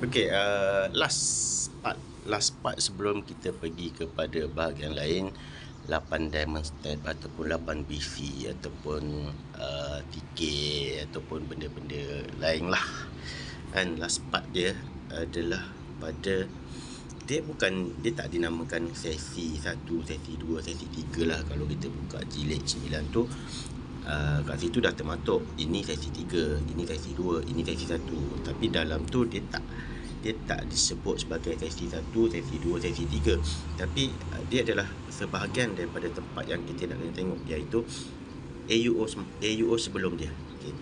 Okey, last part sebelum kita pergi kepada bahagian lain, 8 diamond step ataupun 8 BC ataupun tiket ataupun benda-benda lain lah. Kan last part dia adalah pada dia tak dinamakan sesi 1, sesi 2, sesi 3 lah. Kalau kita buka jilid 9 tu, kat situ dah termaktub ini sesi 3, ini sesi 2, ini sesi 1. Tapi dalam tu dia tak disebut sebagai sesi 1, sesi 2, sesi 3. Tapi dia adalah sebahagian daripada tempat yang kita nak kena tengok, iaitu AUO sebelum dia. Okay.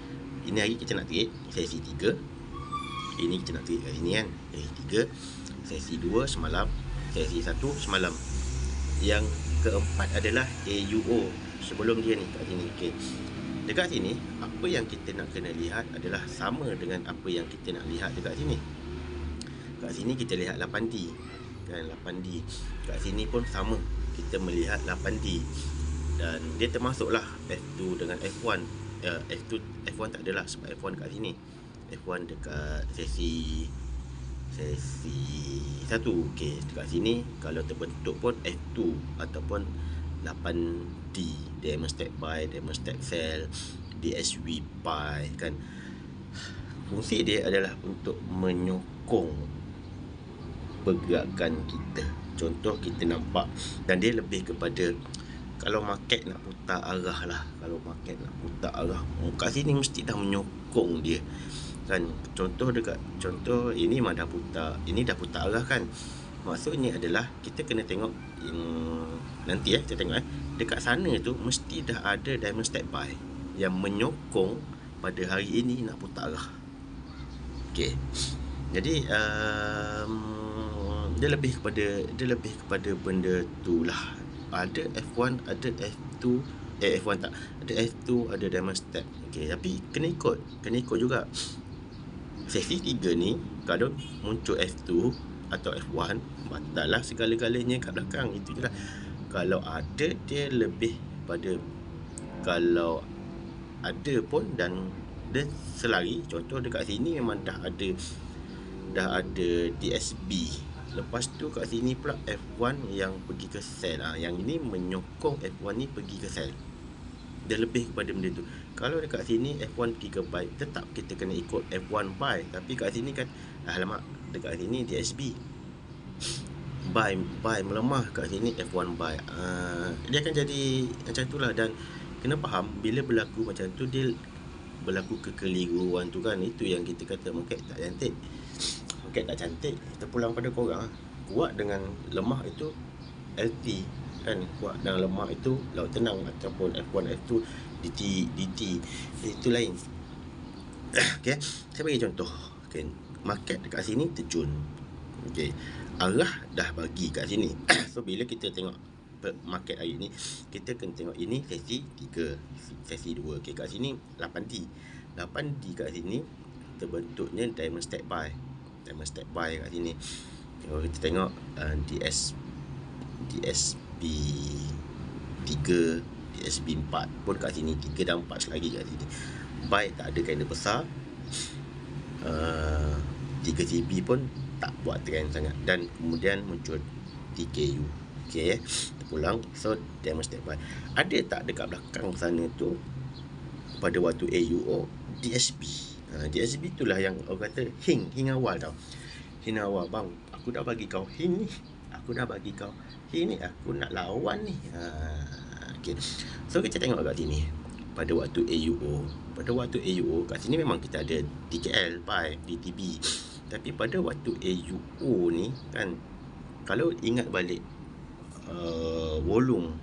Ini hari kita nak trade sesi 3. Ini kita nak trade kat sini kan. Sesi 3, sesi 2 semalam, sesi 1 semalam. Yang keempat adalah AUO sebelum dia ni kat sini. Okay. Dekat sini, apa yang kita nak kena lihat adalah sama dengan apa yang kita nak lihat dekat sini. Kat sini kita lihat 8D kan, 8D. Kat sini pun sama, kita melihat 8D. Dan dia termasuklah F2 dengan F1. F1 tak adalah sebab F1 kat sini. F1 dekat sesi 1. Okey, dekat sini kalau terbentuk pun F2 ataupun 8D, Diamond Stack Buy, Diamond Stack Sell, DSV Buy kan. Fungsi dia adalah untuk menyokong pergerakan kita. Contoh kita nampak, dan dia lebih kepada kalau market nak putar arah lah. Kalau market nak putar arah, kat sini mesti dah menyokong dia kan. Contoh ini memang dah putar, ini dah putar arah kan. Maksudnya adalah kita kena tengok nanti kita tengok dekat sana tu mesti dah ada diamond stack buy yang menyokong pada hari ini nak putar arah. Okey. Jadi dia lebih kepada benda tu lah. Ada F1, ada F2, F1 tak, ada F2, ada diamond step. Okey, tapi kena ikut juga. Sesi 3 ni kalau muncul F2 atau F1, batal lah segala-galanya kat belakang. Itu je lah. Kalau ada, dia lebih pada, kalau ada pun dan dia selari. Contoh dekat sini memang dah ada DSB. Lepas tu kat sini pula F1 yang pergi ke sell. Yang ini menyokong F1 ni pergi ke sell. Dia lebih kepada benda tu. Kalau dekat sini F1 pergi ke buy, tetap kita kena ikut F1 buy. Tapi kat sini kan, alamak, dekat sini DSB buy melemah, kat sini F1 buy. Dia akan jadi macam itulah. Dan kena faham, bila berlaku macam tu, dia berlaku kekeliruan tu kan. Itu yang kita kata market tak cantik. Market tak cantik, kita pulang pada korang. Kuat dengan lemah itu LT kan, kuat dan lemah itu laut tenang, ataupun F1, F2, DT itu lain. Okey, saya bagi contoh. Okay, market dekat sini terjun. Okey, arah dah bagi kat sini. So bila kita tengok market hari ni, kita kena tengok ini sesi 3, sesi 2. Okey, kat sini 8D kat sini terbentuknya diamond stack buy kat sini. Kalau kita tengok DSB 3, DSB 4 pun kat sini, 3 dan 4 selagi kat sini. Buy tak ada candle besar. 3CB pun tak buat trend sangat. Dan kemudian muncul TKU. Okey, terpulang. So diamond stack buy. Ada tak dekat belakang sana tu pada waktu AUO DSB? DSB itulah yang orang kata hing awal tau. Hing awal, bang, aku dah bagi kau hing ni, aku dah bagi kau hing ni, aku nak lawan ni. Okay. So kita tengok kat sini pada waktu AUO kat sini memang kita ada TKL buy, DTB. Tapi pada waktu AUO ni kan, kalau ingat balik volume,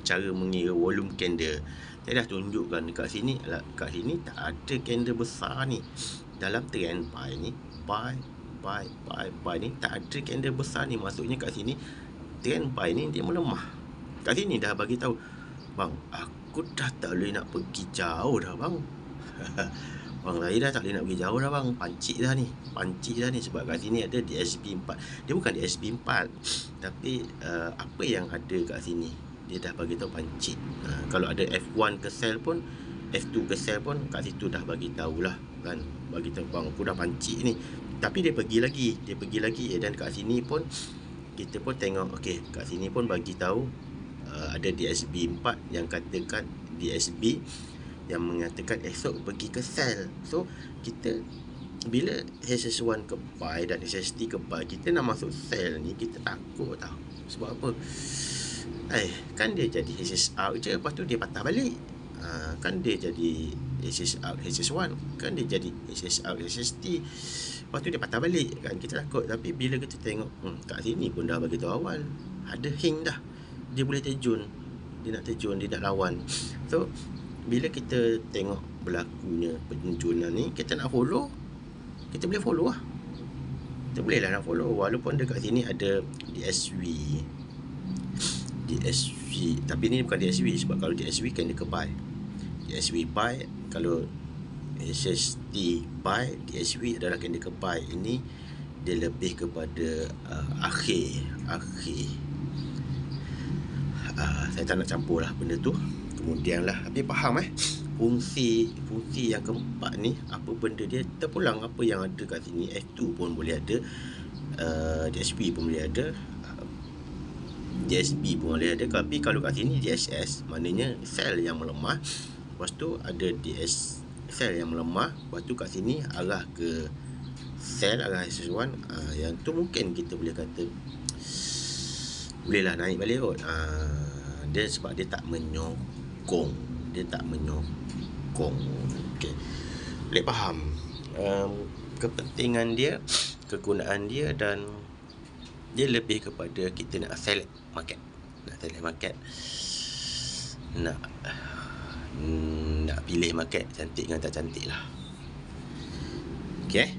cara mengira volume candle, saya dah tunjukkan dekat sini. Kat sini tak ada candle besar ni. Dalam trend buy ni, buy ni tak ada candle besar ni. Maksudnya kat sini trend buy ni dia melemah. Kat sini dah bagi tahu, bang, aku dah tak boleh nak pergi jauh dah bang. Bang, saya dah tak boleh nak pergi jauh dah bang. Pancik dah ni. Sebab kat sini ada DSB 4. Dia bukan DSB 4, tapi apa yang ada kat sini dia dah bagi tahu pancit. Kalau ada F1 ke sell pun, F2 ke sell pun, kat situ dah bagi tahulah kan, bagi tahu bang, aku dah pancit ni. Tapi dia pergi lagi dan kat sini pun kita pun tengok, okey, kat sini pun bagi tahu ada DSB 4 yang katakan DSB yang mengatakan esok pergi ke sel. So kita bila HS1 ke pi dan HS3 ke pi, kita nak masuk sel ni kita takut tau. Sebab apa? Kan dia jadi HS out je, lepas tu dia patah balik. Kan dia jadi HS out HS1, kan dia jadi HS out HS3, lepas tu dia patah balik. Kan kita takut. Tapi bila kita tengok kat sini pun dah bagi tahu awal, ada hang dah, dia boleh terjun, dia nak lawan. So bila kita tengok berlakunya penjunan ni, kita nak follow, kita boleh follow lah. Kita boleh lah nak follow, walaupun dekat sini ada DSV, tapi ni bukan DSV. Sebab kalau DSV kan dia ke pi, DSV pi. Kalau HST pi, DSV adalah kan dia ke pi. Ini dia lebih kepada akhir. Saya tak nak campur lah benda tu. Kemudian lah, tapi faham fungsi yang keempat ni, apa benda dia terpulang. Apa yang ada kat sini, F2 pun boleh ada, DSP pun boleh ada, DSB pun boleh ada. Tapi kalau kat sini DSS, maknanya sel yang melemah. Lepas tu ada DS sel yang melemah. Lepas tu kat sini arah ke sel, arah SS1. Yang tu mungkin kita boleh kata boleh lah naik balik kot. Dia sebab dia tak menyokong. Okay, boleh faham kepentingan dia, kegunaan dia, dan dia lebih kepada kita nak select market, nak pilih market cantik dengan tak cantik lah. Okay.